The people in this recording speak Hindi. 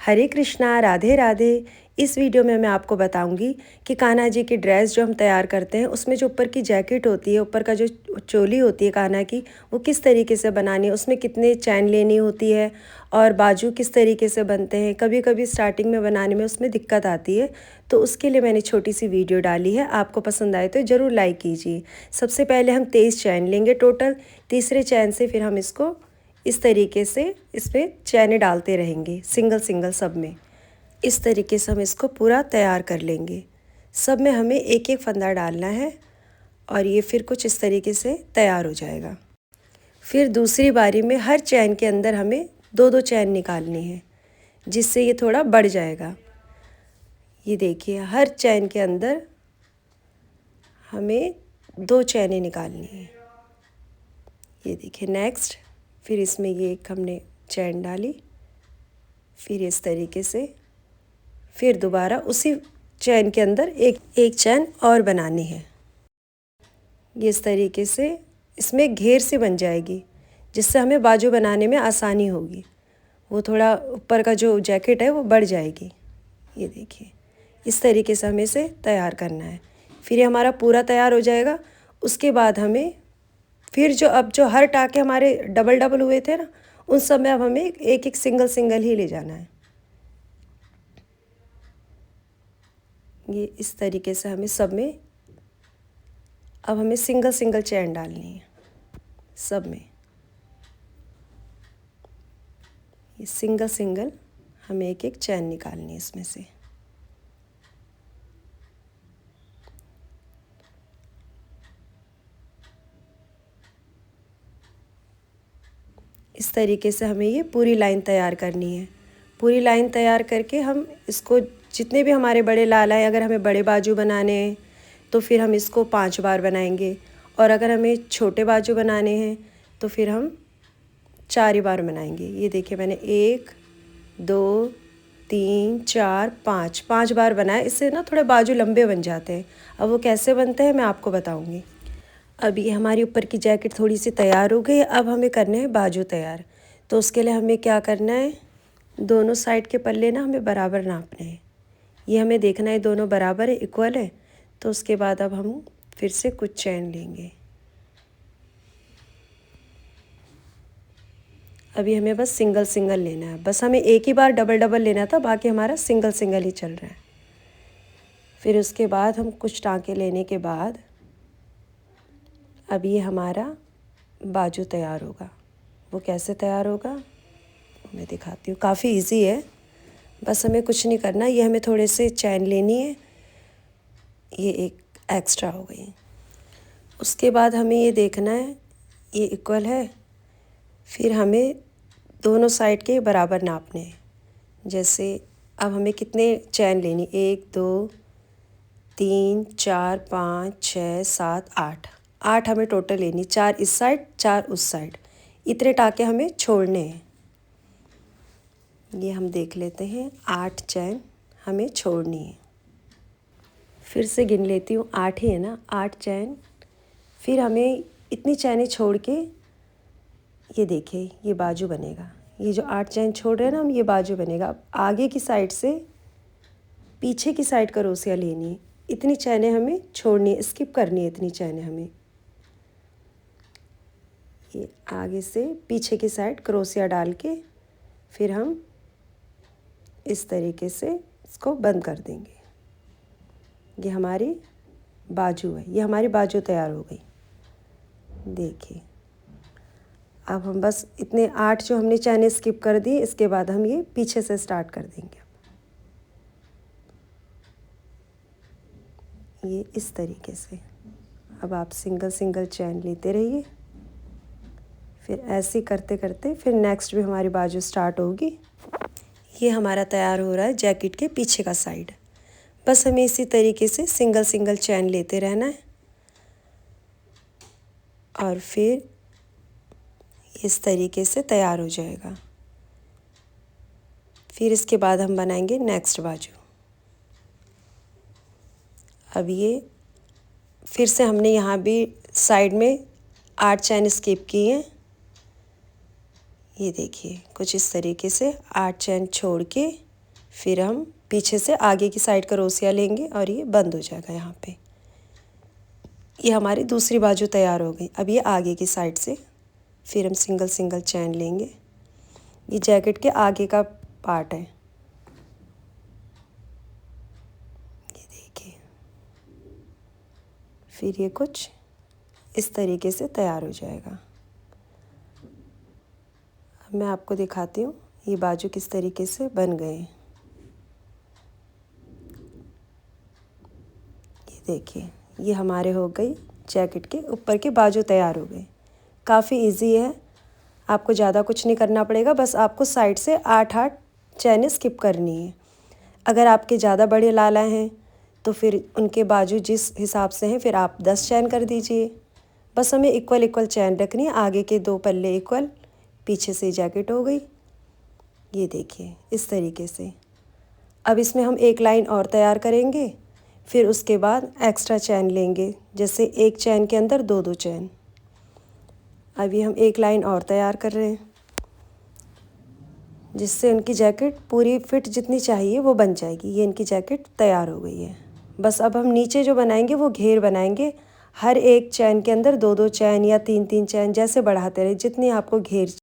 हरे कृष्णा, राधे राधे। इस वीडियो में मैं आपको बताऊंगी कि कान्हा जी की ड्रेस जो हम तैयार करते हैं उसमें जो ऊपर की जैकेट होती है, ऊपर का जो चोली होती है कान्हा की, वो किस तरीके से बनानी है, उसमें कितने चैन लेनी होती है और बाजू किस तरीके से बनते हैं। कभी कभी स्टार्टिंग में बनाने में उसमें दिक्कत आती है, तो उसके लिए मैंने छोटी सी वीडियो डाली है। आपको पसंद आए तो ज़रूर लाइक कीजिए। सबसे पहले हम 23 चैन लेंगे टोटल। तीसरे चैन से फिर हम इसको इस तरीके से इसमें चैनें डालते रहेंगे, सिंगल सिंगल सब में। इस तरीके से हम इसको पूरा तैयार कर लेंगे। सब में हमें एक एक फंदा डालना है और ये फिर कुछ इस तरीके से तैयार हो जाएगा। फिर दूसरी बारी में हर चैन के अंदर हमें दो दो चैन निकालनी है, जिससे ये थोड़ा बढ़ जाएगा। ये देखिए, हर चैन के अंदर हमें दो चैनें निकालनी है। ये देखिए नेक्स्ट, फिर इसमें ये एक हमने चैन डाली, फिर इस तरीके से फिर दोबारा उसी चैन के अंदर एक चैन और बनानी है। ये इस तरीके से इसमें घेर से बन जाएगी, जिससे हमें बाजू बनाने में आसानी होगी। वो थोड़ा ऊपर का जो जैकेट है वो बढ़ जाएगी। ये देखिए, इस तरीके से हमें इसे तैयार करना है। फिर ये हमारा पूरा तैयार हो जाएगा। उसके बाद हमें फिर जो हर टाके हमारे डबल डबल हुए थे ना, उन सब में अब हमें एक एक सिंगल सिंगल ही ले जाना है। ये इस तरीके से हमें सब में अब हमें सिंगल सिंगल चैन डालनी है सब में। ये सिंगल सिंगल हमें एक एक चैन निकालनी है इसमें से। इस तरीके से हमें ये पूरी लाइन तैयार करनी है। पूरी लाइन तैयार करके हम इसको, जितने भी हमारे बड़े लाला हैं, अगर हमें बड़े बाजू बनाने हैं तो फिर हम इसको 5 बार बनाएंगे, और अगर हमें छोटे बाजू बनाने हैं तो फिर हम 4 ही बार बनाएंगे। ये देखिए, मैंने 1 2 3 4 5 बार बनाए। इससे ना थोड़े बाजू लंबे बन जाते हैं। अब वो कैसे बनते हैं मैं आपको बताऊंगी। अब ये हमारी ऊपर की जैकेट थोड़ी सी तैयार हो गई। अब हमें करने हैं बाजू तैयार। तो उसके लिए हमें क्या करना है, दोनों साइड के पल्ले ना हमें बराबर नापने हैं। ये हमें देखना है दोनों बराबर है, इक्वल है। तो उसके बाद अब हम फिर से कुछ चैन लेंगे। अभी हमें बस सिंगल सिंगल लेना है। बस हमें एक ही बार डबल डबल लेना था, बाकी हमारा सिंगल सिंगल ही चल रहा है। फिर उसके बाद हम कुछ टाँके लेने के बाद अब ये हमारा बाजू तैयार होगा। वो कैसे तैयार होगा मैं दिखाती हूँ। काफ़ी इजी है, बस हमें कुछ नहीं करना। ये हमें थोड़े से चैन लेनी है, ये एक एक्स्ट्रा हो गई। उसके बाद हमें ये देखना है ये इक्वल है। फिर हमें दोनों साइड के बराबर नापने हैं। जैसे अब हमें कितने चैन लेनी, 1 2 3 4 5 6 7 8 हमें टोटल लेनी। 4 इस साइड 4 उस साइड, इतने टाके हमें छोड़ने हैं। ये हम देख लेते हैं, 8 चैन हमें छोड़नी है। फिर से गिन लेती हूँ, 8 ही है ना, 8 चैन। फिर हमें इतनी चैनें छोड़ के, ये देखिए ये बाजू बनेगा। ये जो 8 चैन छोड़ रहे हैं ना हम, ये बाजू बनेगा। अब आगे की साइड से पीछे की साइड क्रोशिया लेनी है। इतनी चैनें हमें छोड़नी है, स्किप करनी है इतनी चैनें हमें। ये आगे से पीछे की साइड क्रोशिया डाल के फिर हम इस तरीके से इसको बंद कर देंगे। ये हमारी बाजू है, ये हमारी बाजू तैयार हो गई। देखिए, अब हम बस इतने 8 जो हमने चैनें स्किप कर दी, इसके बाद हम ये पीछे से स्टार्ट कर देंगे। ये इस तरीके से अब आप सिंगल सिंगल चैन लेते रहिए। फिर ऐसे करते करते फिर नेक्स्ट भी हमारी बाजू स्टार्ट होगी। ये हमारा तैयार हो रहा है जैकेट के पीछे का साइड। बस हमें इसी तरीके से सिंगल सिंगल चैन लेते रहना है और फिर इस तरीके से तैयार हो जाएगा। फिर इसके बाद हम बनाएंगे नेक्स्ट बाजू। अब ये फिर से हमने यहाँ भी साइड में 8 चैन स्किप की हैं। ये देखिए, कुछ इस तरीके से 8 चैन छोड़ के फिर हम पीछे से आगे की साइड क्रोशिया लेंगे और ये बंद हो जाएगा यहाँ पे। ये हमारी दूसरी बाजू तैयार हो गई। अब ये आगे की साइड से फिर हम सिंगल सिंगल चैन लेंगे। ये जैकेट के आगे का पार्ट है, ये देखिए। फिर ये कुछ इस तरीके से तैयार हो जाएगा। अब मैं आपको दिखाती हूँ ये बाजू किस तरीके से बन गए। ये देखिए, ये हमारे हो गई जैकेट के ऊपर के बाजू तैयार हो गए। काफ़ी इजी है, आपको ज़्यादा कुछ नहीं करना पड़ेगा, बस आपको साइड से 8-8 चैनें स्किप करनी है। अगर आपके ज़्यादा बड़े लाला हैं तो फिर उनके बाजू जिस हिसाब से हैं फिर आप 10 चैन कर दीजिए। बस हमें इक्वल इक्वल चैन रखनी है, आगे के 2 पल्ले इक्वल, पीछे से जैकेट हो गई। ये देखिए इस तरीके से। अब इसमें हम एक लाइन और तैयार करेंगे, फिर उसके बाद एक्स्ट्रा चैन लेंगे, जैसे एक चैन के अंदर 2-2 चैन। अभी हम एक लाइन और तैयार कर रहे हैं, जिससे उनकी जैकेट पूरी फिट जितनी चाहिए वो बन जाएगी। ये इनकी जैकेट तैयार हो गई है। बस अब हम नीचे जो बनाएंगे वो घेर बनाएंगे। हर एक चैन के अंदर 2-2 चैन या 3-3 चैन, जैसे बढ़ाते रहे, जितनी आपको घेर